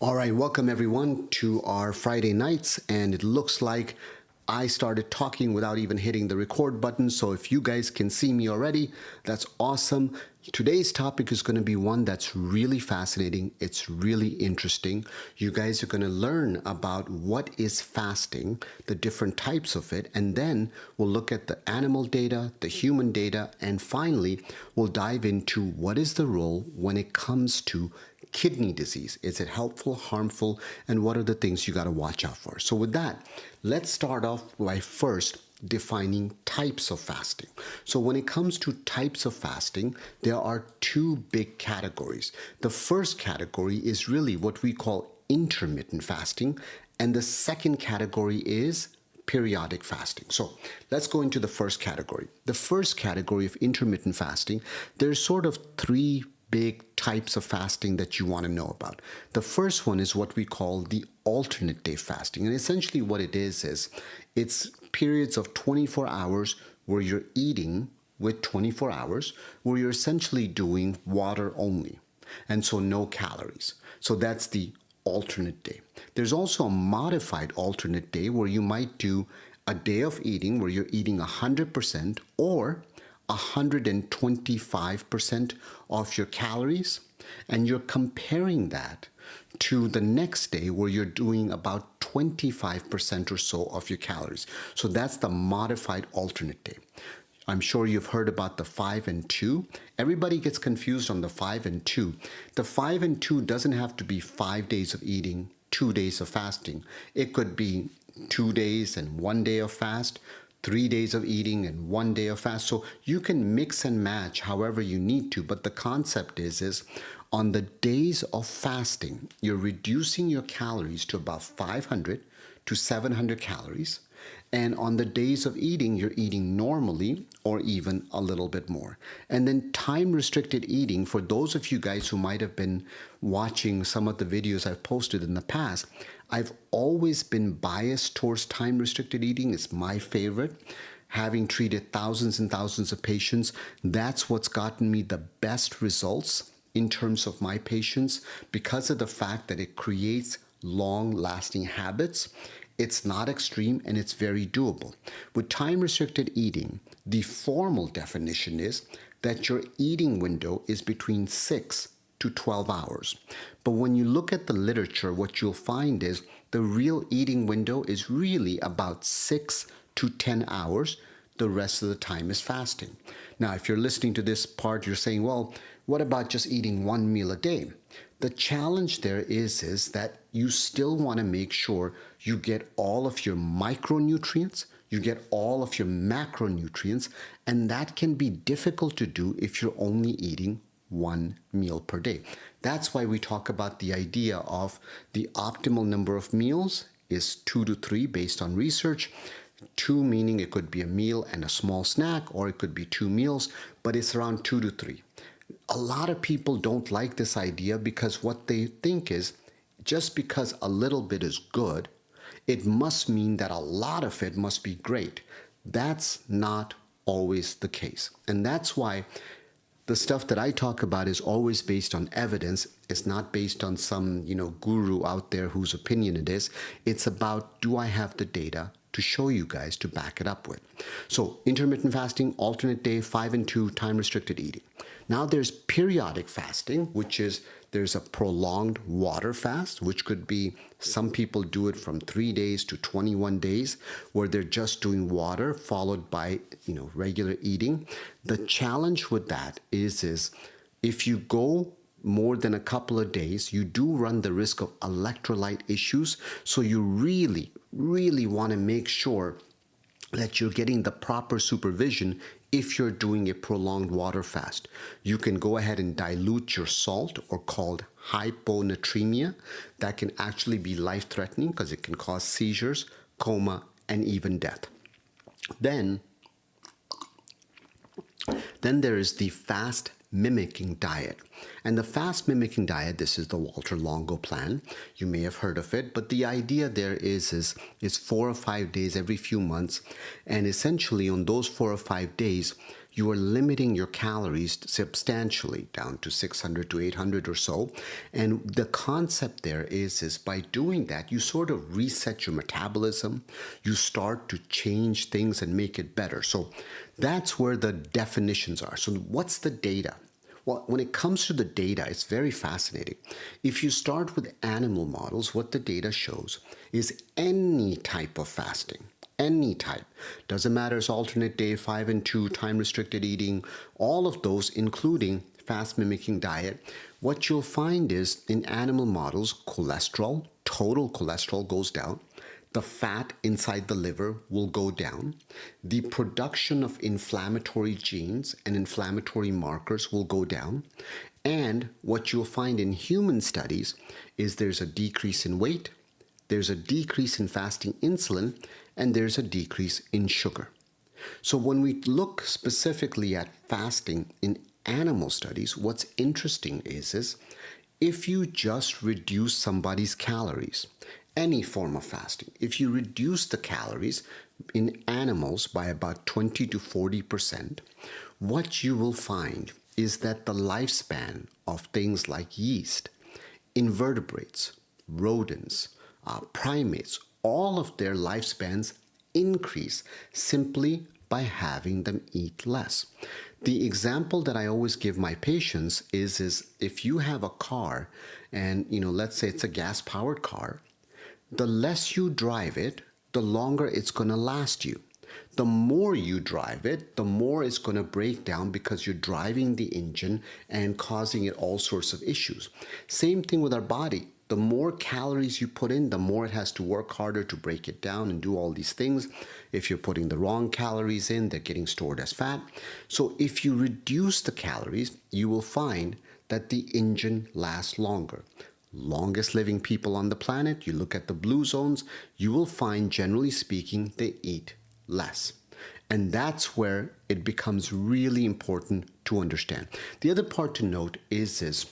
All right, welcome everyone to our Friday nights, and it looks like I started talking without even hitting the record button, so if you guys can see me already, that's awesome. Today's topic is going to be one that's really fascinating. It's really interesting. You guys are going to learn about what is fasting, the different types of it, and then we'll look at the animal data, the human data, and finally, we'll dive into what is the role when it comes to kidney disease. Is it helpful, harmful, and what are the things you got to watch out for? So with that, let's start off by first defining types of fasting. So when it comes to types of fasting, there are two big categories. The first category is really what we call intermittent fasting, and the second category is periodic fasting. So let's go into the first category. The first category of intermittent fasting, there's sort of three big types of fasting that you want to know about. The first one is what we call the alternate day fasting. And essentially what it is it's periods of 24 hours where you're eating with 24 hours, where you're essentially doing water only. And so no calories. So that's the alternate day. There's also a modified alternate day where you might do a day of eating where you're eating 100% or 125% of your calories, and you're comparing that to the next day where you're doing about 25% or so of your calories. So that's the modified alternate day. I'm sure you've heard about the 5 and 2. Everybody gets confused on the 5 and 2. The 5 and 2 doesn't have to be 5 days of eating, 2 days of fasting. It could be 2 days and 1 day of fast, 3 days of eating and 1 day of fast. So you can mix and match however you need to, but the concept is on the days of fasting, you're reducing your calories to about 500 to 700 calories. And on the days of eating, you're eating normally or even a little bit more. And then time-restricted eating, for those of you guys who might have been watching some of the videos I've posted in the past, I've always been biased towards time-restricted eating. It's my favorite. Having treated thousands and thousands of patients, that's what's gotten me the best results in terms of my patients because of the fact that it creates long-lasting habits. It's not extreme and it's very doable. With time-restricted eating, the formal definition is that your eating window is between 6 to 12 hours. But when you look at the literature, what you'll find is the real eating window is really about 6 to 10 hours. The rest of the time is fasting. Now, if you're listening to this part, you're saying, well, what about just eating one meal a day? The challenge there is that you still want to make sure you get all of your micronutrients, you get all of your macronutrients, and that can be difficult to do if you're only eating one meal per day. That's why we talk about the idea of the optimal number of meals is 2 to 3 based on research. 2 meaning it could be a meal and a small snack, or it could be 2 meals, but it's around 2 to 3. A lot of people don't like this idea because what they think is just because a little bit is good, it must mean that a lot of it must be great. That's not always the case. And that's why the stuff that I talk about is always based on evidence. It's not based on some, guru out there whose opinion it is. It's about, do I have the data to show you guys to back it up with? So intermittent fasting, alternate day, 5 and 2, time-restricted eating. Now there's periodic fasting, which is there's a prolonged water fast, which could be, some people do it from 3 days to 21 days, where they're just doing water followed by, regular eating. The challenge with that is if you go more than a couple of days, you do run the risk of electrolyte issues. So you really, really want to make sure that you're getting the proper supervision if you're doing a prolonged water fast. You can go ahead and dilute your salt, or called hyponatremia. That can actually be life-threatening because it can cause seizures, coma, and even death. Then there is the fast-mimicking diet. And the fast-mimicking diet, this is the Walter Longo plan. You may have heard of it, but the idea there is 4 or 5 days every few months. And essentially on those 4 or 5 days, you are limiting your calories substantially down to 600 to 800 or so. And the concept there is by doing that, you sort of reset your metabolism. You start to change things and make it better. So that's where the definitions are. So what's the data? Well, when it comes to the data, it's very fascinating. If you start with animal models, what the data shows is any type of fasting, any type, doesn't matter, it's alternate day, 5 and 2, time restricted eating, all of those, including fast mimicking diet, what you'll find is in animal models, cholesterol, total cholesterol goes down. The fat inside the liver will go down. The production of inflammatory genes and inflammatory markers will go down. And what you'll find in human studies is there's a decrease in weight, there's a decrease in fasting insulin, and there's a decrease in sugar. So when we look specifically at fasting in animal studies, what's interesting is if you just reduce somebody's calories, any form of fasting, if you reduce the calories in animals by about 20 to 40%, what you will find is that the lifespan of things like yeast, invertebrates, rodents, primates, all of their lifespans increase simply by having them eat less. The example that I always give my patients is if you have a car and, let's say it's a gas-powered car, the less you drive it, the longer it's going to last you. The more you drive it, the more it's going to break down because you're driving the engine and causing it all sorts of issues. Same thing with our body. The more calories you put in, the more it has to work harder to break it down and do all these things. If you're putting the wrong calories in, they're getting stored as fat. So if you reduce the calories, you will find that the engine lasts longer. Longest living people on the planet, you look at the blue zones, you will find, generally speaking, they eat less. And that's where it becomes really important to understand. The other part to note is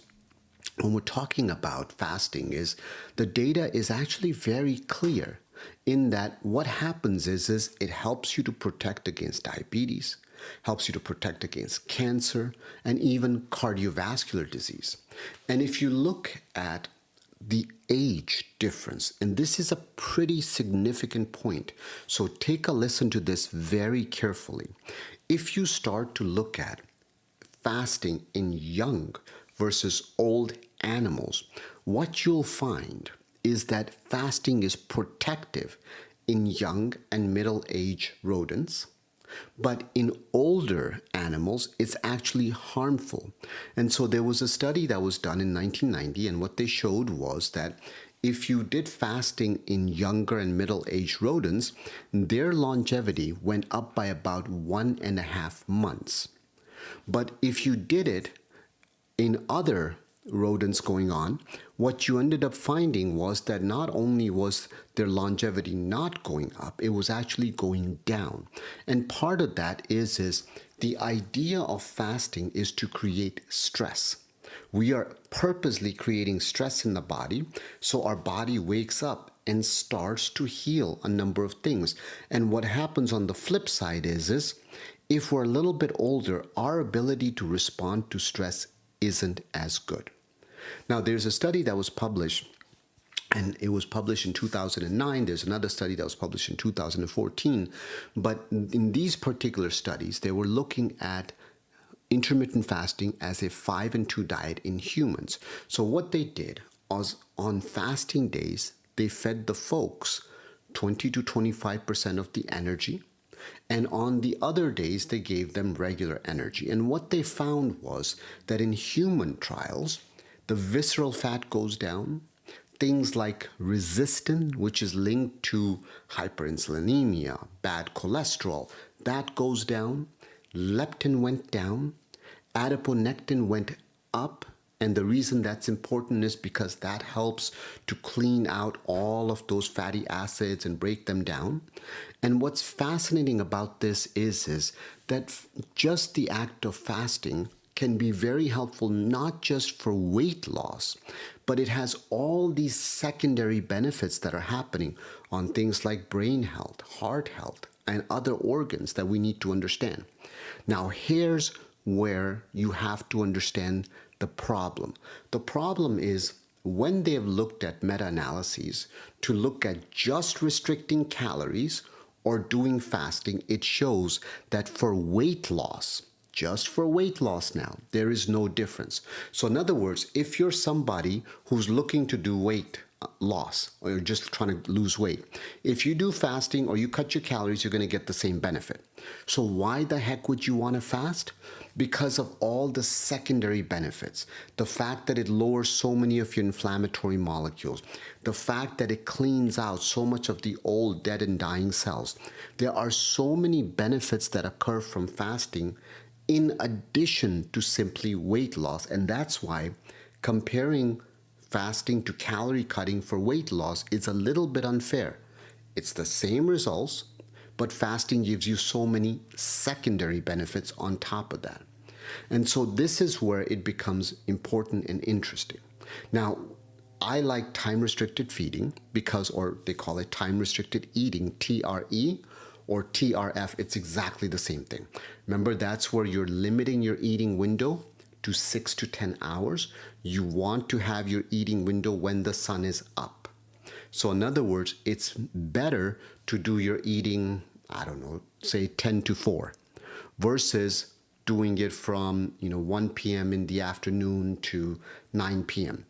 when we're talking about fasting is the data is actually very clear in that what happens is it helps you to protect against diabetes, helps you to protect against cancer, and even cardiovascular disease. And if you look at the age difference, and this is a pretty significant point, so take a listen to this very carefully. If you start to look at fasting in young versus old animals, what you'll find is that fasting is protective in young and middle-aged rodents, but in older animals, it's actually harmful. And so there was a study that was done in 1990, and what they showed was that if you did fasting in younger and middle-aged rodents, their longevity went up by about 1.5 months. But if you did it in other rodents going on, what you ended up finding was that not only was their longevity not going up, it was actually going down. And part of that is the idea of fasting is to create stress. We are purposely creating stress in the body, so our body wakes up and starts to heal a number of things. And what happens on the flip side is if we're a little bit older, our ability to respond to stress isn't as good. Now, there's a study that was published, and it was published in 2009. There's another study that was published in 2014. But in these particular studies, they were looking at intermittent fasting as a 5 and 2 diet in humans. So what they did was on fasting days, they fed the folks 20 to 25% of the energy. And on the other days, they gave them regular energy. And what they found was that in human trials, the visceral fat goes down. Things like resistin, which is linked to hyperinsulinemia, bad cholesterol, that goes down. Leptin went down. Adiponectin went up. And the reason that's important is because that helps to clean out all of those fatty acids and break them down. And what's fascinating about this is that just the act of fasting can be very helpful, not just for weight loss, but it has all these secondary benefits that are happening on things like brain health, heart health, and other organs that we need to understand. Now, here's where you have to understand the problem. The problem is when they've looked at meta-analyses to look at just restricting calories or doing fasting, it shows that for weight loss, just for weight loss now, there is no difference. So in other words, if you're somebody who's looking to do weight loss or you're just trying to lose weight, if you do fasting or you cut your calories, you're going to get the same benefit. So why the heck would you want to fast? Because of all the secondary benefits. The fact that it lowers so many of your inflammatory molecules. The fact that it cleans out so much of the old, dead, and dying cells. There are so many benefits that occur from fasting in addition to simply weight loss. And that's why comparing fasting to calorie cutting for weight loss is a little bit unfair. It's the same results, but fasting gives you so many secondary benefits on top of that. And so this is where it becomes important and interesting. Now, I like time-restricted feeding because, or they call it time-restricted eating, TRE, or TRF, it's exactly the same thing. Remember, that's where you're limiting your eating window to 6 to 10 hours. You want to have your eating window when the sun is up. So in other words, it's better to do your eating, I don't know, say 10 to 4 versus doing it from 1 p.m. in the afternoon to 9 p.m.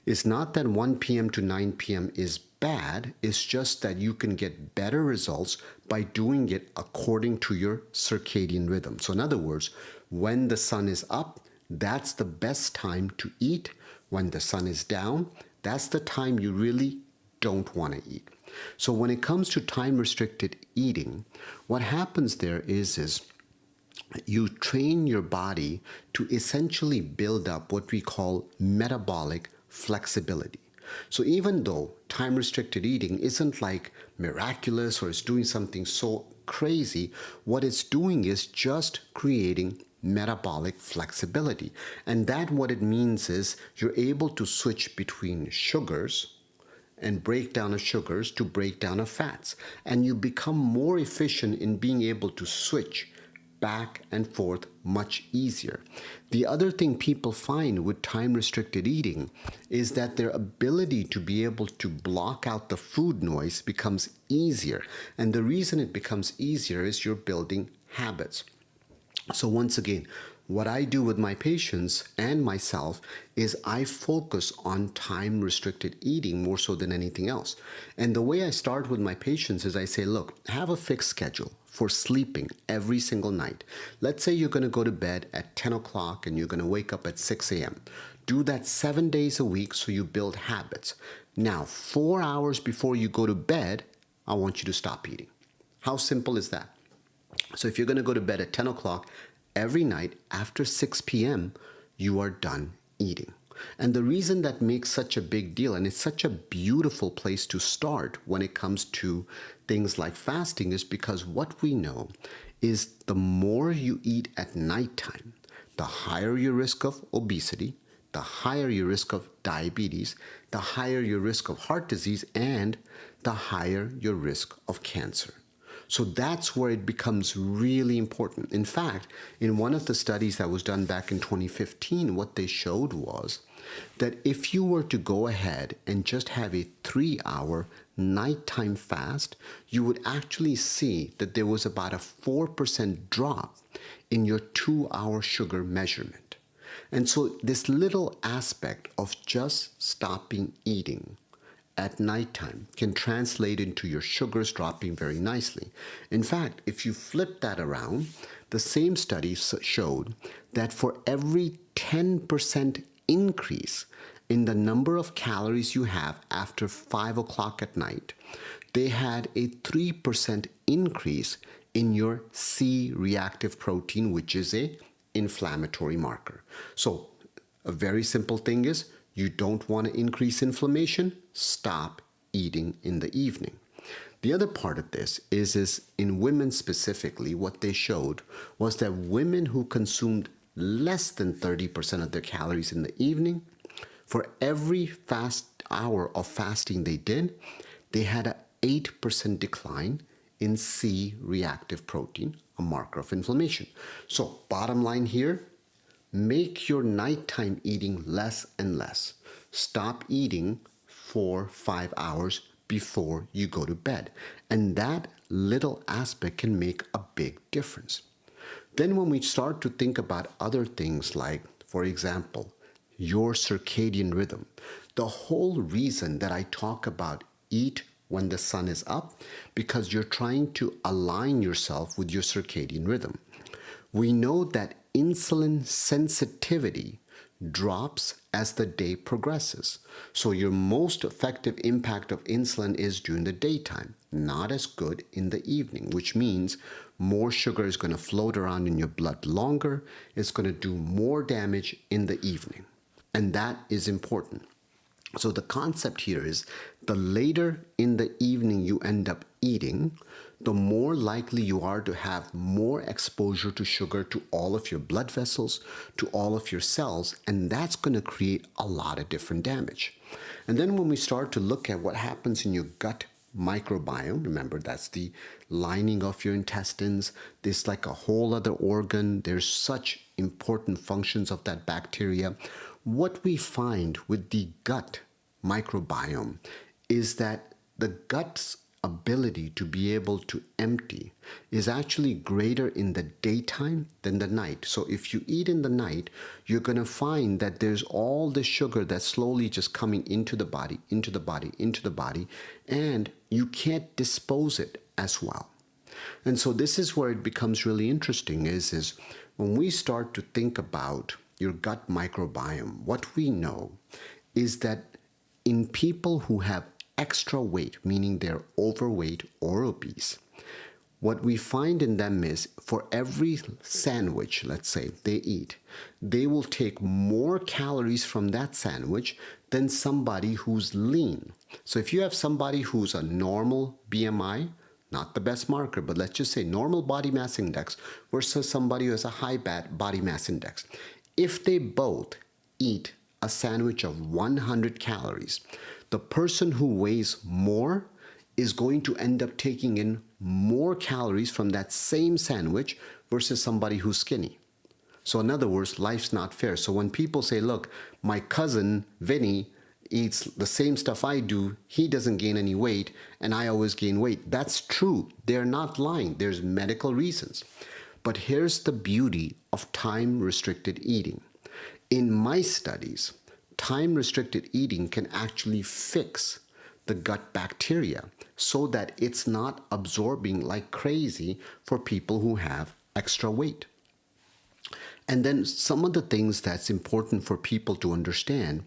It's not that 1 p.m. to 9 p.m. is bad, it's just that you can get better results by doing it according to your circadian rhythm. So in other words, when the sun is up, that's the best time to eat. When the sun is down, that's the time you really don't want to eat. So when it comes to time-restricted eating, what happens there is you train your body to essentially build up what we call metabolic flexibility. So even though time-restricted eating isn't like miraculous or it's doing something so crazy, what it's doing is just creating metabolic flexibility. And that what it means is you're able to switch between sugars and breakdown of sugars to breakdown of fats. And you become more efficient in being able to switch back and forth much easier. The other thing people find with time-restricted eating is that their ability to be able to block out the food noise becomes easier. And the reason it becomes easier is you're building habits. So once again, what I do with my patients and myself is I focus on time-restricted eating more so than anything else. And the way I start with my patients is I say, look, have a fixed schedule for sleeping every single night. Let's say you're going to go to bed at 10 o'clock and you're going to wake up at 6 a.m. Do that 7 days a week so you build habits. Now, 4 hours before you go to bed, I want you to stop eating. How simple is that? So if you're going to go to bed at 10 o'clock, every night after 6 p.m., you are done eating. And the reason that makes such a big deal, and it's such a beautiful place to start when it comes to things like fasting, is because what we know is the more you eat at nighttime, the higher your risk of obesity, the higher your risk of diabetes, the higher your risk of heart disease, and the higher your risk of cancer. So that's where it becomes really important. In fact, in one of the studies that was done back in 2015, what they showed was that if you were to go ahead and just have a 3-hour nighttime fast, you would actually see that there was about a 4% drop in your 2-hour sugar measurement. And so this little aspect of just stopping eating at nighttime can translate into your sugars dropping very nicely. In fact, if you flip that around, the same study showed that for every 10% increase in the number of calories you have after 5 o'clock at night, they had a 3% increase in your C-reactive protein, which is an inflammatory marker. So a very simple thing is, you don't want to increase inflammation, stop eating in the evening. The other part of this is in women specifically, what they showed was that women who consumed less than 30% of their calories in the evening, for every fast hour of fasting they did, they had an 8% decline in C-reactive protein, a marker of inflammation. So bottom line here, make your nighttime eating less and less. Stop eating 4-5 hours before you go to bed. And that little aspect can make a big difference. Then when we start to think about other things like, for example, your circadian rhythm, the whole reason that I talk about eat when the sun is up, because you're trying to align yourself with your circadian rhythm. We know that insulin sensitivity drops as the day progresses. So your most effective impact of insulin is during the daytime, not as good in the evening, which means more sugar is going to float around in your blood longer. It's going to do more damage in the evening. And that is important. So the concept here is the later in the evening you end up eating, the more likely you are to have more exposure to sugar to all of your blood vessels, to all of your cells, and that's going to create a lot of different damage. And then when we start to look at what happens in your gut microbiome, remember that's the lining of your intestines, this like a whole other organ, there's such important functions of that bacteria. What we find with the gut microbiome is that the gut's ability to be able to empty is actually greater in the daytime than the night. So if you eat in the night, you're going to find that there's all the sugar that's slowly just coming into the body, into the body, into the body, and you can't dispose it as well. And so this is where it becomes really interesting is when we start to think about your gut microbiome, what we know is that in people who have extra weight, meaning they're overweight or obese, what we find in them is for every sandwich, let's say, they eat, they will take more calories from that sandwich than somebody who's lean. So if you have somebody who's a normal BMI, not the best marker, but let's just say normal body mass index versus somebody who has a high body mass index, if they both eat a sandwich of 100 calories, the person who weighs more is going to end up taking in more calories from that same sandwich versus somebody who's skinny. So in other words, life's not fair. So when people say, look, my cousin Vinny eats the same stuff I do, he doesn't gain any weight, and I always gain weight. That's true. They're not lying. There's medical reasons. But here's the beauty of time-restricted eating. In my studies, time-restricted eating can actually fix the gut bacteria so that it's not absorbing like crazy for people who have extra weight. And then some of the things that's important for people to understand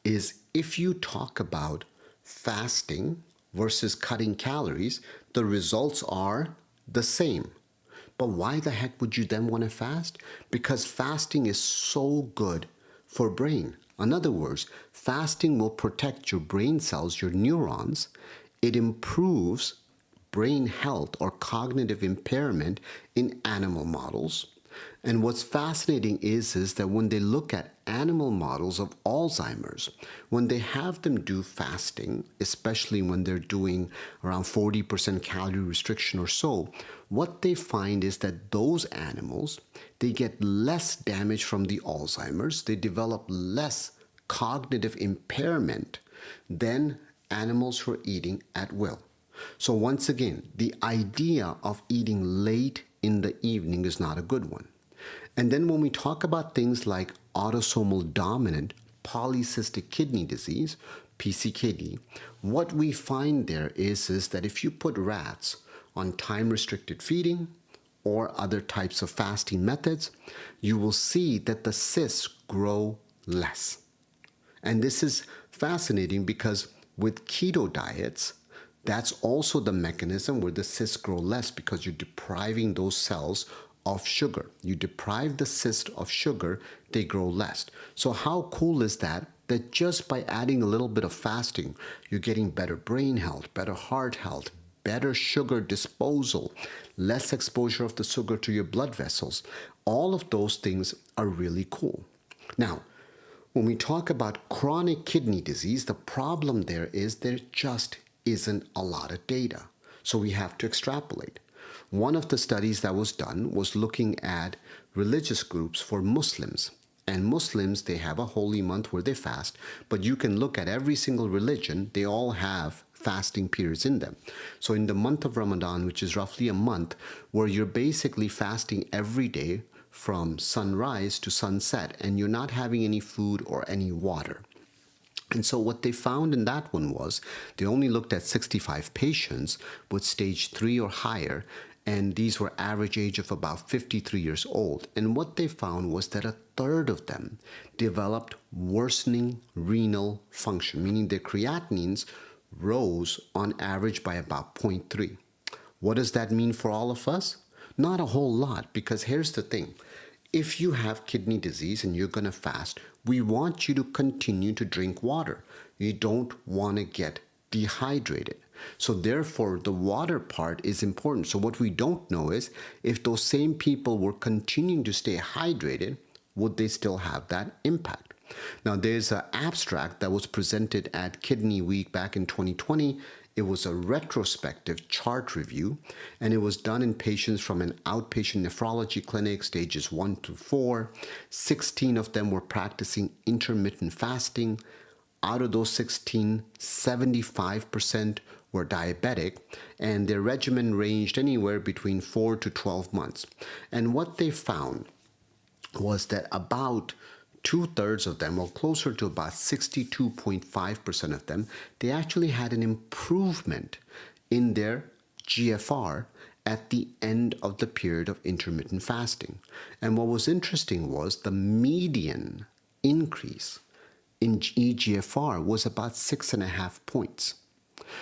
is if you talk about fasting versus cutting calories, the results are the same. But why the heck would you then want to fast? Because fasting is so good for brain. In other words, fasting will protect your brain cells, your neurons. It improves brain health or cognitive impairment in animal models. And what's fascinating is that when they look at animal models of Alzheimer's, when they have them do fasting, especially when they're doing around 40% calorie restriction or so, what they find is that those animals, they get less damage from the Alzheimer's, they develop less cognitive impairment than animals who are eating at will. So once again, the idea of eating late in the evening is not a good one. And then when we talk about things like autosomal dominant polycystic kidney disease, PCKD, what we find there is that if you put rats on time-restricted feeding or other types of fasting methods, you will see that the cysts grow less. And this is fascinating because with keto diets, that's also the mechanism where the cysts grow less because you're depriving those cells of sugar. You deprive the cyst of sugar, they grow less. So how cool is that? That just by adding a little bit of fasting, you're getting better brain health, better heart health, better sugar disposal, less exposure of the sugar to your blood vessels. All of those things are really cool. Now, when we talk about chronic kidney disease, the problem there is there just isn't a lot of data. So we have to extrapolate. One of the studies that was done was looking at religious groups for Muslims. And Muslims, they have a holy month where they fast, but you can look at every single religion, they all have fasting periods in them. So in the month of Ramadan, which is roughly a month, where you're basically fasting every day from sunrise to sunset, and you're not having any food or any water. And so what they found in that one was they only looked at 65 patients with stage 3 or higher, and these were average age of about 53 years old. And what they found was that a third of them developed worsening renal function, meaning their creatinines rose on average by about 0.3. What does that mean for all of us? Not a whole lot, because here's the thing. If you have kidney disease and you're going to fast, we want you to continue to drink water. You don't want to get dehydrated. So therefore, the water part is important. So what we don't know is if those same people were continuing to stay hydrated, would they still have that impact? Now, there's an abstract that was presented at Kidney Week back in 2020. It was a retrospective chart review, and it was done in patients from an outpatient nephrology clinic, stages 1 to 4. 16 of them were practicing intermittent fasting. Out of those 16, 75% were diabetic, and their regimen ranged anywhere between 4 to 12 months. And what they found was that about 2/3 of them, or closer to about 62.5% of them, they actually had an improvement in their GFR at the end of the period of intermittent fasting. And what was interesting was the median increase in eGFR was about 6.5 points.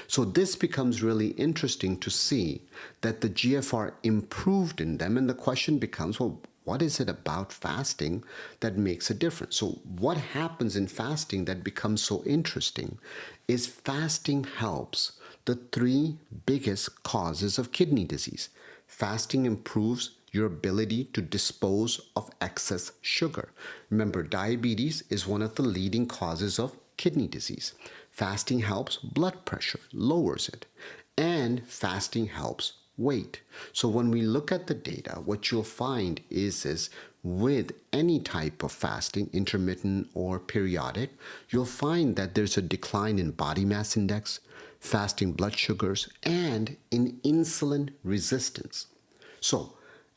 So this becomes really interesting to see that the GFR improved in them, and the question becomes, well, what is it about fasting that makes a difference? So what happens in fasting that becomes so interesting is fasting helps the 3 biggest causes of kidney disease. Fasting improves your ability to dispose of excess sugar. Remember, diabetes is one of the leading causes of kidney disease. Fasting helps blood pressure, lowers it, and fasting helps weight. So when we look at the data, what you'll find is with any type of fasting, intermittent or periodic, you'll find that there's a decline in body mass index, fasting blood sugars, and in insulin resistance. So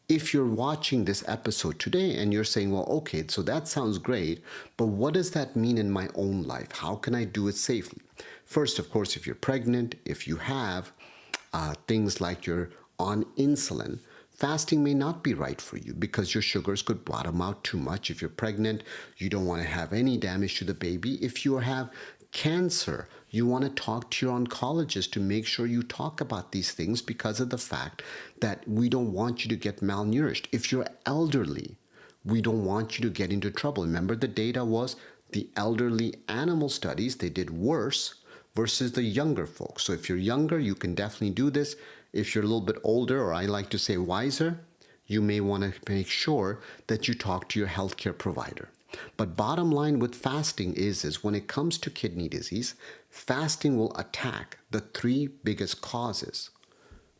if you're watching this episode today and you're saying, well, okay, so that sounds great, but what does that mean in my own life? How can I do it safely? First, of course, if you're pregnant, if you have things like you're on insulin, fasting may not be right for you because your sugars could bottom out too much. If you're pregnant, you don't want to have any damage to the baby. If you have cancer, you want to talk to your oncologist to make sure you talk about these things because of the fact that we don't want you to get malnourished. If you're elderly, we don't want you to get into trouble. Remember, the data was the elderly animal studies, they did worse versus the younger folks. So if you're younger, you can definitely do this. If you're a little bit older, or I like to say wiser, you may want to make sure that you talk to your healthcare provider. But bottom line with fasting is when it comes to kidney disease, fasting will attack the 3 biggest causes: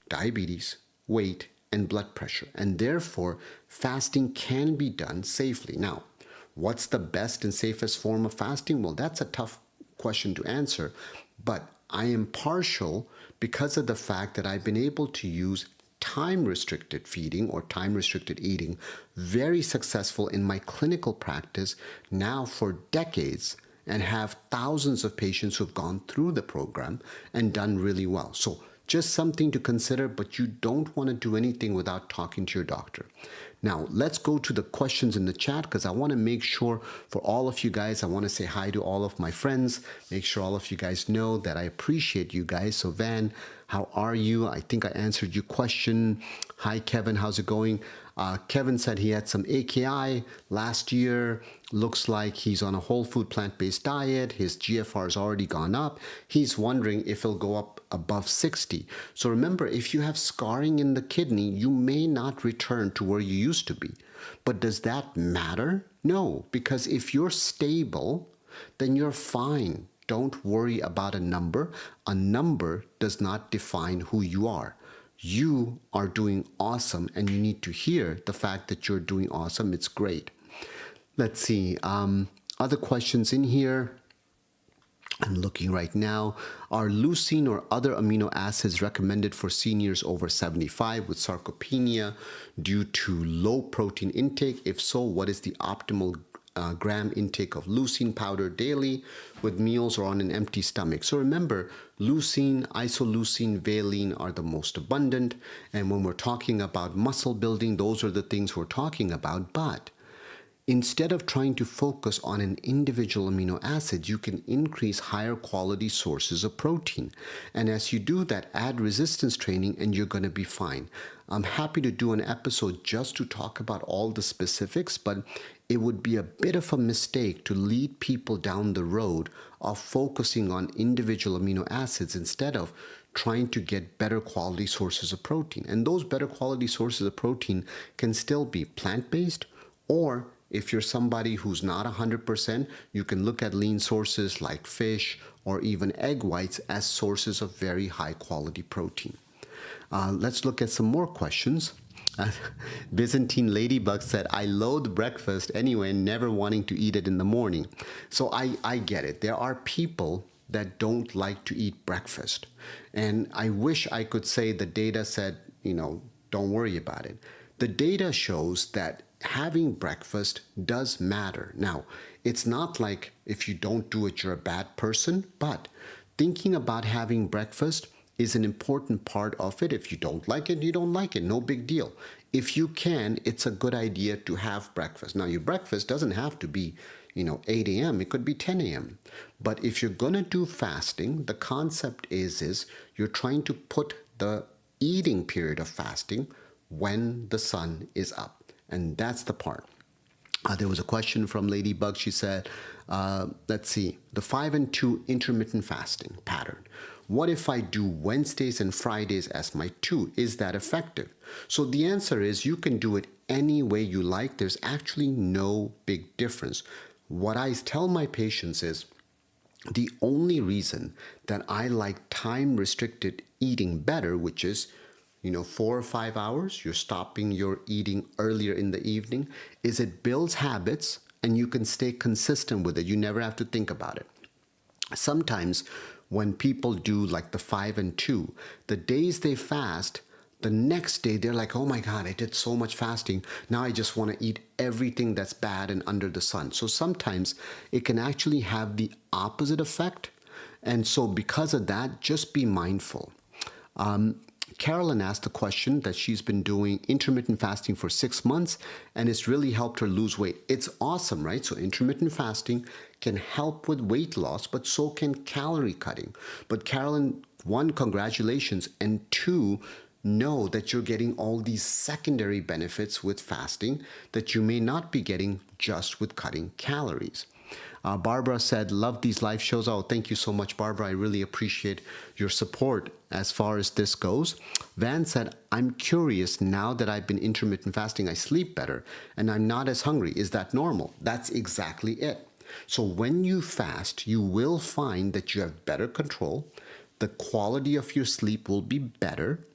diabetes, weight, and blood pressure. And therefore, fasting can be done safely. Now, what's the best and safest form of fasting? Well, that's a tough question to answer, but I am partial because of the fact that I've been able to use time-restricted feeding or time-restricted eating very successful in my clinical practice now for decades, and have thousands of patients who've gone through the program and done really well. So just something to consider, but you don't want to do anything without talking to your doctor. Now, let's go to the questions in the chat because I want to make sure for all of you guys, I want to say hi to all of my friends, make sure all of you guys know that I appreciate you guys. So Van, how are you? I think I answered your question. Hi, Kevin, how's it going? Kevin said he had some AKI last year. Looks like he's on a whole food plant-based diet. His GFR has already gone up. He's wondering if it'll go up above 60. So remember, if you have scarring in the kidney, you may not return to where you used to be. But does that matter? No, because if you're stable, then you're fine. don't worry about a number. A number does not define who you are. You are doing awesome, and you need to hear the fact that you're doing awesome. It's great. Let's see. Other questions in here. I'm looking right now. Are leucine or other amino acids recommended for seniors over 75 with sarcopenia due to low protein intake? If so, what is the optimal gram intake of leucine powder daily with meals or on an empty stomach? So remember, leucine, isoleucine, valine are the most abundant. And when we're talking about muscle building, those are the things we're talking about. But instead of trying to focus on an individual amino acid, you can increase higher quality sources of protein. And as you do that, add resistance training and you're going to be fine. I'm happy to do an episode just to talk about all the specifics, but it would be a bit of a mistake to lead people down the road of focusing on individual amino acids instead of trying to get better quality sources of protein. And those better quality sources of protein can still be plant-based, or if you're somebody who's not 100%, you can look at lean sources like fish or even egg whites as sources of very high quality protein. Let's look at some more questions. Byzantine Ladybug said, I loathe breakfast anyway, never wanting to eat it in the morning. So I get it. There are people that don't like to eat breakfast. And I wish I could say the data said, don't worry about it. The data shows that having breakfast does matter. Now, it's not like if you don't do it, you're a bad person, but thinking about having breakfast is an important part of it. If you don't like it, you don't like it. No big deal. If you can, it's a good idea to have breakfast. Now, your breakfast doesn't have to be, 8 a.m. It could be 10 a.m. But if you're going to do fasting, the concept is you're trying to put the eating period of fasting when the sun is up. And that's the part. There was a question from Ladybug. She said, let's see, the 5 and 2 intermittent fasting pattern. What if I do Wednesdays and Fridays as my 2? Is that effective? So the answer is you can do it any way you like. There's actually no big difference. What I tell my patients is the only reason that I like time-restricted eating better, which is 4 or 5 hours, you're stopping your eating earlier in the evening, is it builds habits and you can stay consistent with it. You never have to think about it. Sometimes when people do like the 5 and 2, the days they fast, the next day they're like, oh my God, I did so much fasting. Now I just want to eat everything that's bad and under the sun. So sometimes it can actually have the opposite effect. And so because of that, just be mindful. Carolyn asked a question that she's been doing intermittent fasting for 6 months and it's really helped her lose weight. It's awesome, right? So intermittent fasting can help with weight loss, but so can calorie cutting. But Carolyn, 1, congratulations, and 2, know that you're getting all these secondary benefits with fasting that you may not be getting just with cutting calories. Barbara said, love these live shows. Oh, thank you so much, Barbara. I really appreciate your support as far as this goes. Van said, I'm curious, now that I've been intermittent fasting, I sleep better and I'm not as hungry. Is that normal? That's exactly it. So when you fast, you will find that you have better control. The quality of your sleep will be better,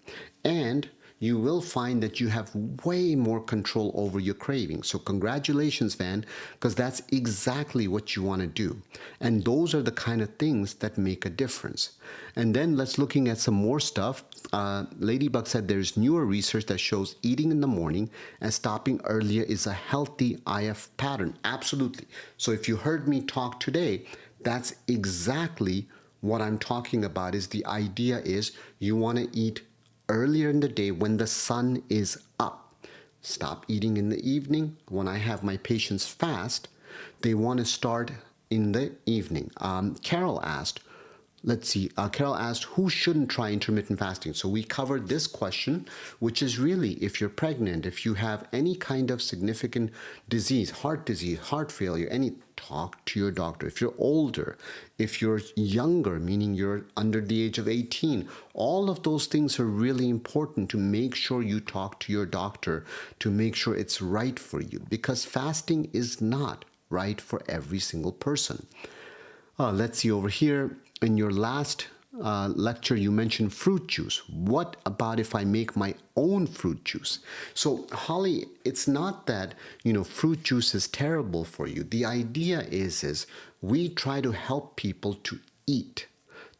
and you will find that you have way more control over your cravings. So congratulations, Van, because that's exactly what you want to do. And those are the kind of things that make a difference. And then let's looking at some more stuff. Ladybug said there's newer research that shows eating in the morning and stopping earlier is a healthy IF pattern. Absolutely. So if you heard me talk today, that's exactly what I'm talking about. Is the idea is you want to eat earlier in the day when the sun is up. Stop eating in the evening. When I have my patients fast, they want to start in the evening. Carol asked, Carol asked, who shouldn't try intermittent fasting? So we covered this question, which is really if you're pregnant, if you have any kind of significant disease, heart failure, talk to your doctor. If you're older, if you're younger, meaning you're under the age of 18, all of those things are really important to make sure you talk to your doctor to make sure it's right for you, because fasting is not right for every single person. Let's see over here. In your last lecture, you mentioned fruit juice. What about if I make my own fruit juice? So, Holly, it's not that, fruit juice is terrible for you. The idea is we try to help people to eat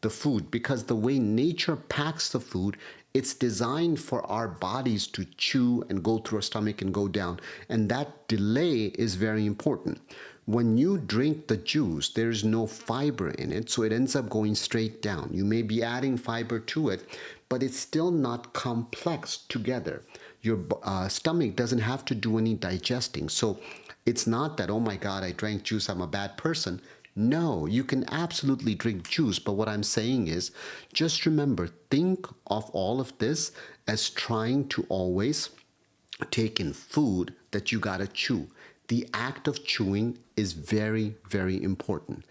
the food because the way nature packs the food, it's designed for our bodies to chew and go through our stomach and go down. And that delay is very important. When you drink the juice, there's no fiber in it, so it ends up going straight down. You may be adding fiber to it, but it's still not complex together. Your stomach doesn't have to do any digesting. So it's not that, oh my God, I drank juice, I'm a bad person. No, you can absolutely drink juice, but what I'm saying is just remember, think of all of this as trying to always take in food that you gotta chew. The act of chewing is very, very important.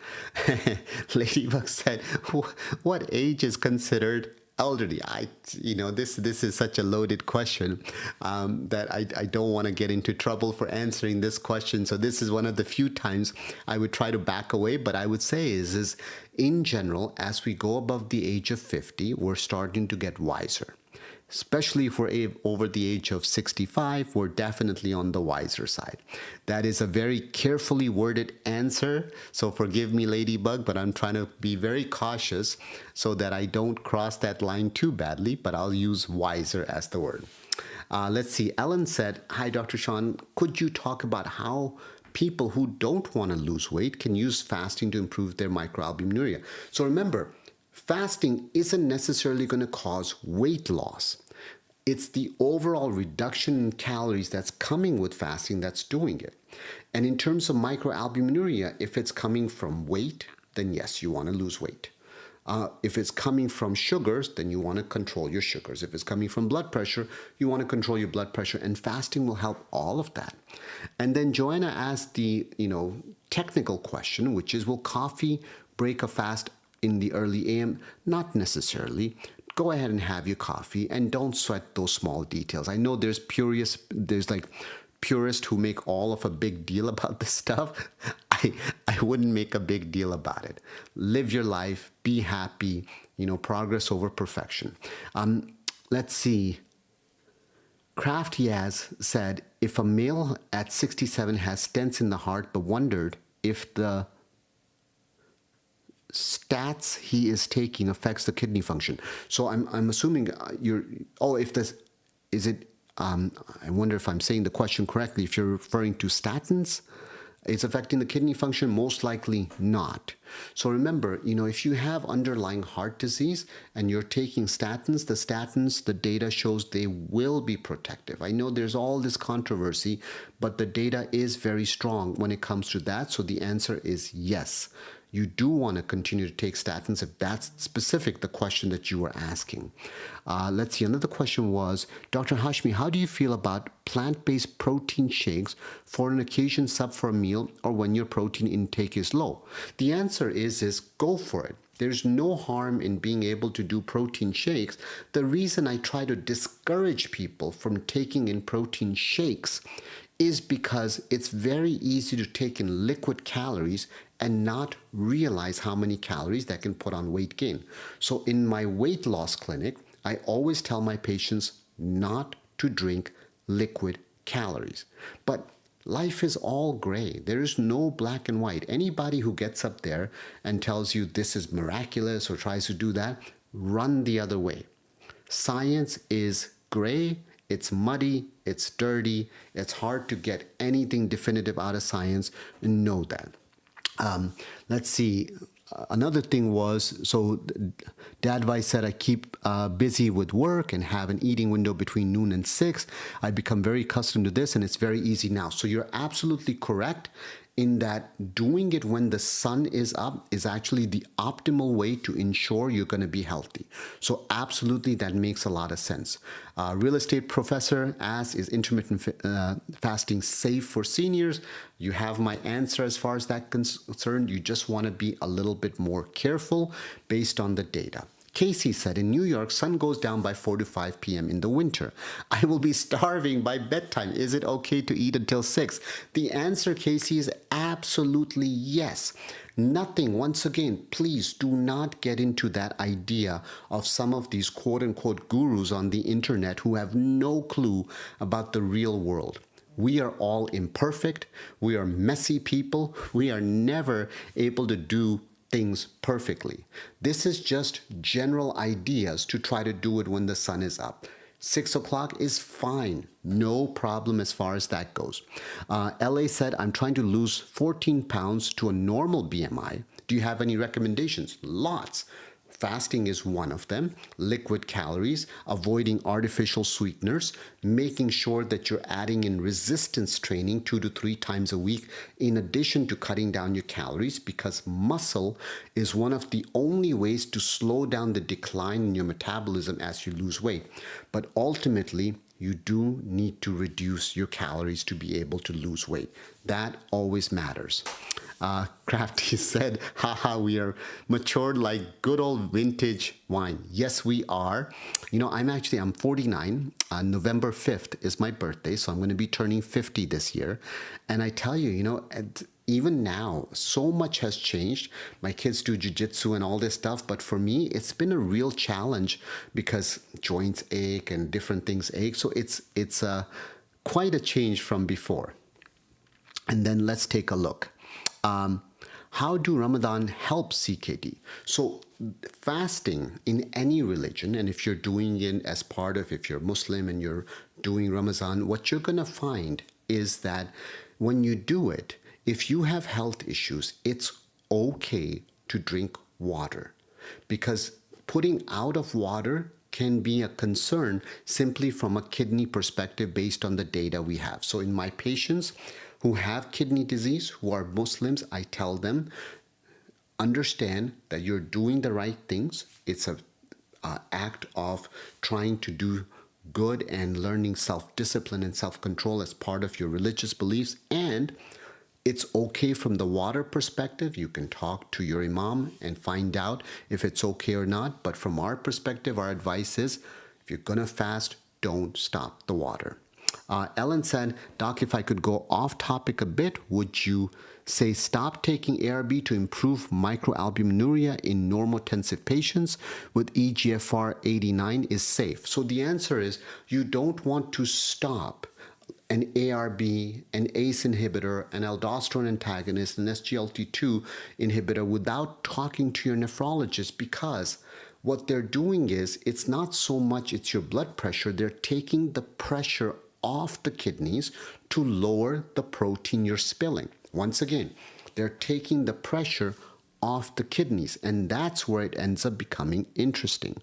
Ladybug said, "What age is considered elderly?" This is such a loaded question that I don't want to get into trouble for answering this question. So this is one of the few times I would try to back away. But I would say is in general, as we go above the age of 50, we're starting to get wiser. Especially if we're over the age of 65, we're definitely on the wiser side. That is a very carefully worded answer, so forgive me, Ladybug, but I'm trying to be very cautious so that I don't cross that line too badly, but I'll use wiser as the word. Let's see, Ellen said, "Hi, Dr. Sean, could you talk about how people who don't want to lose weight can use fasting to improve their microalbuminuria?" So remember, fasting isn't necessarily going to cause weight loss. It's the overall reduction in calories that's coming with fasting that's doing it. And in terms of microalbuminuria, if it's coming from weight, then yes, you want to lose weight. If it's coming from sugars, then you want to control your sugars. If it's coming from blood pressure, you want to control your blood pressure, and fasting will help all of that. And then Joanna asked the technical question, which is, will coffee break a fast in the early AM? Not necessarily. Go ahead and have your coffee and don't sweat those small details. I know there's purists who make all of a big deal about this stuff. I wouldn't make a big deal about it. Live your life, be happy, progress over perfection. Let's see. Kraft Yaz said, if a male at 67 has stents in the heart but wondered if the stats he is taking affects the kidney function. So I'm assuming I wonder if I'm saying the question correctly. If you're referring to statins, it's affecting the kidney function? Most likely not. So remember, if you have underlying heart disease and you're taking statins, the data shows they will be protective. I know there's all this controversy, but the data is very strong when it comes to that. So the answer is yes. You do want to continue to take statins if that's specific, the question that you were asking. Let's see, another question was, Dr. Hashmi, how do you feel about plant-based protein shakes for an occasion sub for a meal or when your protein intake is low? The answer is go for it. There's no harm in being able to do protein shakes. The reason I try to discourage people from taking in protein shakes is because it's very easy to take in liquid calories and not realize how many calories that can put on weight gain. So in my weight loss clinic, I always tell my patients not to drink liquid calories. But life is all gray. There is no black and white. Anybody who gets up there and tells you this is miraculous or tries to do that, run the other way. Science is gray. It's muddy, it's dirty, it's hard to get anything definitive out of science. Know that. Let's see. Another thing was, so Dad Vice said, I keep busy with work and have an eating window between noon and 6. I become very accustomed to this and it's very easy now. So you're absolutely correct in that doing it when the sun is up is actually the optimal way to ensure you're going to be healthy. So absolutely, that makes a lot of sense. Real estate professor asks, is intermittent fasting safe for seniors? You have my answer as far as that's concerned. You just want to be a little bit more careful based on the data. Casey said, in New York, sun goes down by 4 to 5 p.m. in the winter. I will be starving by bedtime. Is it okay to eat until 6? The answer, Casey, is absolutely yes. Nothing, once again, please do not get into that idea of some of these quote unquote gurus on the internet who have no clue about the real world. We are all imperfect. We are messy people. We are never able to do things perfectly. This is just general ideas to try to do it when the sun is up. 6 o'clock is fine. No problem as far as that goes. LA said, I'm trying to lose 14 pounds to a normal BMI. Do you have any recommendations? Lots. Fasting is one of them. Liquid calories, avoiding artificial sweeteners, making sure that you're adding in resistance training 2 to 3 times a week, in addition to cutting down your calories, because muscle is one of the only ways to slow down the decline in your metabolism as you lose weight. But ultimately, you do need to reduce your calories to be able to lose weight. That always matters. Crafty said, haha, we are matured like good old vintage wine. Yes, we are. You know, I'm 49. November 5th is my birthday, so I'm going to be turning 50 this year. And I tell you, even now, so much has changed. My kids do jiu-jitsu and all this stuff, but for me, it's been a real challenge because joints ache and different things ache. So it's quite a change from before. And then let's take a look. How do Ramadan help CKD? So fasting in any religion, and if you're doing it as part of, if you're Muslim and you're doing Ramadan, what you're going to find is that when you do it, if you have health issues, it's okay to drink water, because putting out of water can be a concern simply from a kidney perspective based on the data we have. So in my patients who have kidney disease, who are Muslims, I tell them, understand that you're doing the right things. It's an act of trying to do good and learning self-discipline and self-control as part of your religious beliefs. And it's okay from the water perspective. You can talk to your imam and find out if it's okay or not. But from our perspective, our advice is, if you're going to fast, don't stop the water. Ellen said, Doc, if I could go off topic a bit, would you say stop taking ARB to improve microalbuminuria in normotensive patients with EGFR 89 is safe? So the answer is, you don't want to stop an ARB, an ACE inhibitor, an aldosterone antagonist, an SGLT2 inhibitor without talking to your nephrologist, because what they're doing is, it's not so much it's your blood pressure, they're taking the pressure off the kidneys to lower the protein you're spilling. Once again, they're taking the pressure off the kidneys, and that's where it ends up becoming interesting.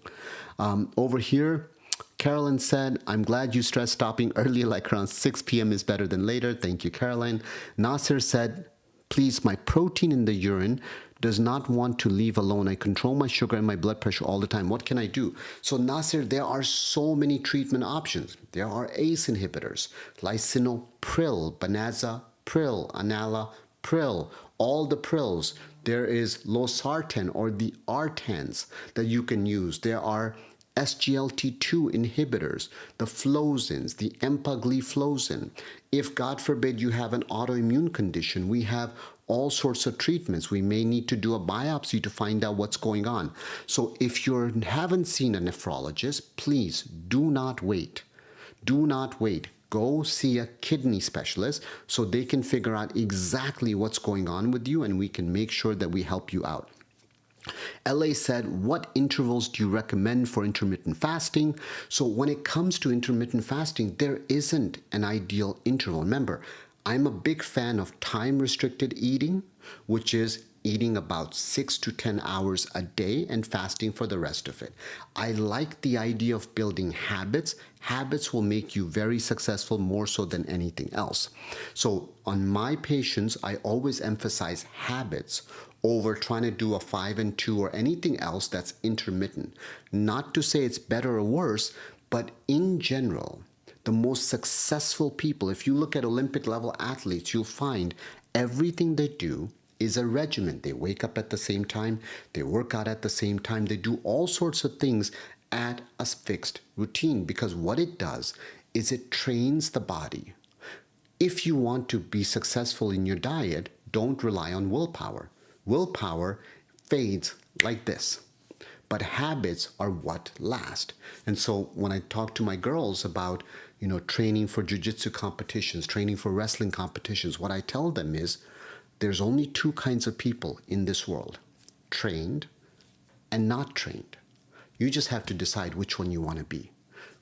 Over here, Carolyn said, I'm glad you stressed stopping early, like around 6 p.m. is better than later. Thank you, Caroline. Nasir said, please, my protein in the urine does not want to leave alone. I control my sugar and my blood pressure all the time. What can I do? So Nasir, there are so many treatment options. There are ACE inhibitors, lisinopril, benazepril, enalapril, all the prils. There is losartan, or the Artans, that you can use. There are SGLT2 inhibitors, the flozins, the empagliflozin. If, God forbid, you have an autoimmune condition, we have all sorts of treatments. We may need to do a biopsy to find out what's going on. So if you haven't seen a nephrologist, please do not wait. Do not wait. Go see a kidney specialist so they can figure out exactly what's going on with you, and we can make sure that we help you out. LA said, what intervals do you recommend for intermittent fasting? So when it comes to intermittent fasting, there isn't an ideal interval. Remember, I'm a big fan of time-restricted eating, which is eating about 6 to 10 hours a day and fasting for the rest of it. I like the idea of building habits. Habits will make you very successful, more so than anything else. So on my patients, I always emphasize habits over trying to do a 5 and 2 or anything else that's intermittent. Not to say it's better or worse, but in general, the most successful people, if you look at Olympic level athletes, you'll find everything they do is a regimen. They wake up at the same time, they work out at the same time, they do all sorts of things at a fixed routine, because what it does is it trains the body. If you want to be successful in your diet, don't rely on willpower. Willpower fades like this, but habits are what last. And so when I talk to my girls about, training for jiu-jitsu competitions, training for wrestling competitions, what I tell them is there's only two kinds of people in this world: trained and not trained. You just have to decide which one you want to be.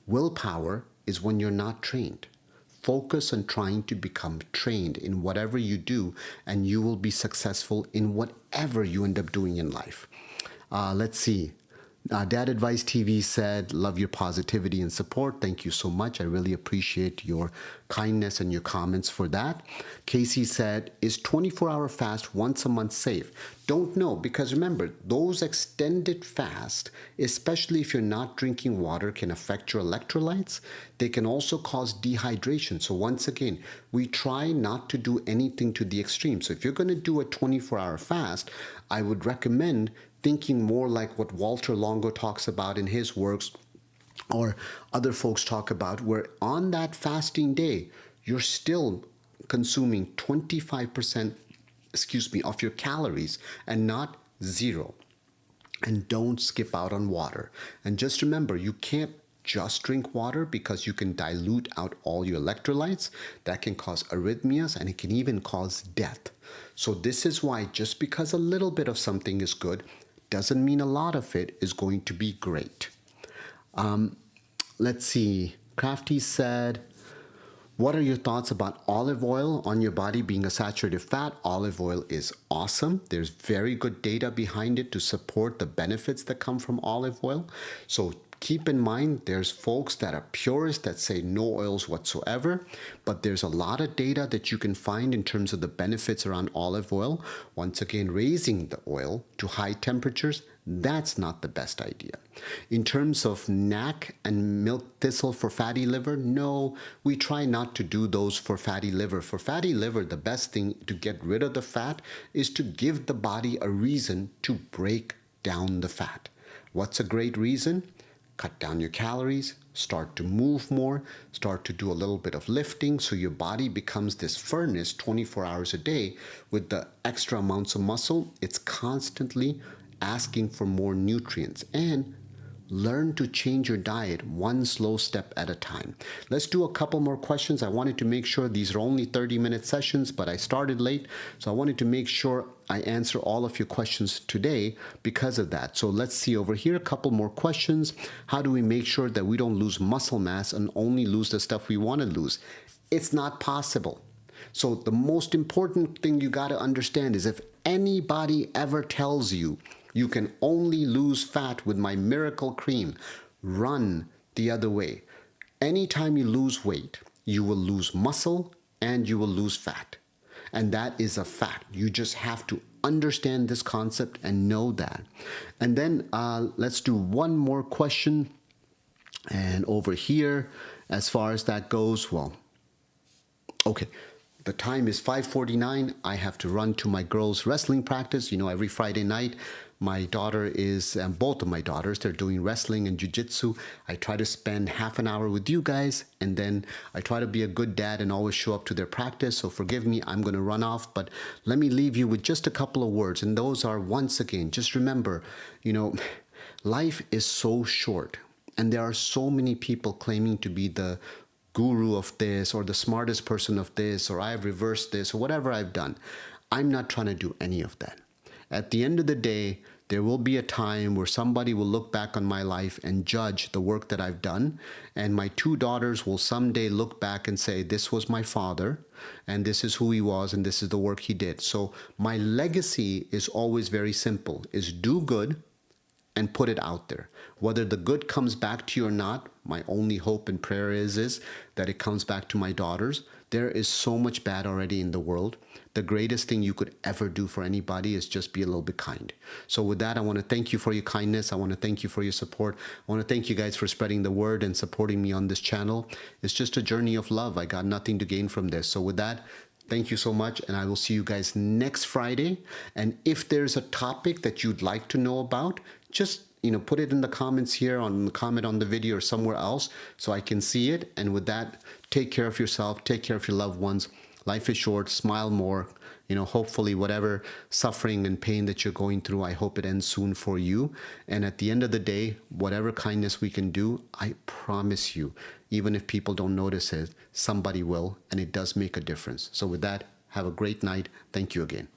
Willpower is when you're not trained. Focus on trying to become trained in whatever you do, and you will be successful in whatever you end up doing in life. Let's see. Dad Advice TV said, love your positivity and support. Thank you so much. I really appreciate your kindness and your comments for that. Casey said, is 24-hour fast once a month safe? Don't know, because remember, those extended fast, especially if you're not drinking water, can affect your electrolytes. They can also cause dehydration. So once again, we try not to do anything to the extreme. So if you're going to do a 24-hour fast, I would recommend thinking more like what Walter Longo talks about in his works, or other folks talk about, where on that fasting day, you're still consuming 25%, of your calories and not zero. And don't skip out on water. And just remember, you can't just drink water, because you can dilute out all your electrolytes. That can cause arrhythmias, and it can even cause death. So this is why, just because a little bit of something is good doesn't mean a lot of it is going to be great. Let's see. Crafty said, what are your thoughts about olive oil on your body being a saturated fat? Olive oil is awesome. There's very good data behind it to support the benefits that come from olive oil. So keep in mind, there's folks that are purists that say no oils whatsoever, but there's a lot of data that you can find in terms of the benefits around olive oil. Once again, raising the oil to high temperatures, that's not the best idea. In terms of NAC and milk thistle for fatty liver, no, we try not to do those for fatty liver. For fatty liver, the best thing to get rid of the fat is to give the body a reason to break down the fat. What's a great reason? Cut down your calories, start to move more, start to do a little bit of lifting, so your body becomes this furnace 24 hours a day with the extra amounts of muscle. It's constantly asking for more nutrients. And learn to change your diet one slow step at a time. Let's do a couple more questions. I wanted to make sure these are only 30-minute sessions, but I started late, so I wanted to make sure I answer all of your questions today because of that. So let's see over here, a couple more questions. How do we make sure that we don't lose muscle mass and only lose the stuff we want to lose? It's not possible. So the most important thing you got to understand is, if anybody ever tells you you can only lose fat with my miracle cream, run the other way. Anytime you lose weight, you will lose muscle and you will lose fat. And that is a fact. You just have to understand this concept and know that. And then let's do one more question. And over here, as far as that goes, well, okay. The time is 5:49. I have to run to my girls' wrestling practice. Every Friday night, my daughter is, and both of my daughters, they're doing wrestling and jiu-jitsu. I try to spend half an hour with you guys, and then I try to be a good dad and always show up to their practice. So forgive me, I'm going to run off, but let me leave you with just a couple of words. And those are, once again, just remember, life is so short, and there are so many people claiming to be the guru of this, or the smartest person of this, or I've reversed this, or whatever I've done. I'm not trying to do any of that. At the end of the day, there will be a time where somebody will look back on my life and judge the work that I've done. And my two daughters will someday look back and say, this was my father, and this is who he was, and this is the work he did. So my legacy is always very simple, is do good and put it out there. Whether the good comes back to you or not, my only hope and prayer is that it comes back to my daughters. There is so much bad already in the world. The greatest thing you could ever do for anybody is just be a little bit kind. So with that, I want to thank you for your kindness. I want to thank you for your support. I want to thank you guys for spreading the word and supporting me on this channel. It's just a journey of love. I got nothing to gain from this. So with that, Thank you so much, and I will see you guys next Friday. And if there's a topic that you'd like to know about, just put it in the comments here, on the comment on the video or somewhere else, so I can see it. And with that, take care of yourself, take care of your loved ones. Life is short, smile more. Hopefully whatever suffering and pain that you're going through, I hope it ends soon for you. And at the end of the day, whatever kindness we can do, I promise you, even if people don't notice it, somebody will, and it does make a difference. So with that, have a great night. Thank you again.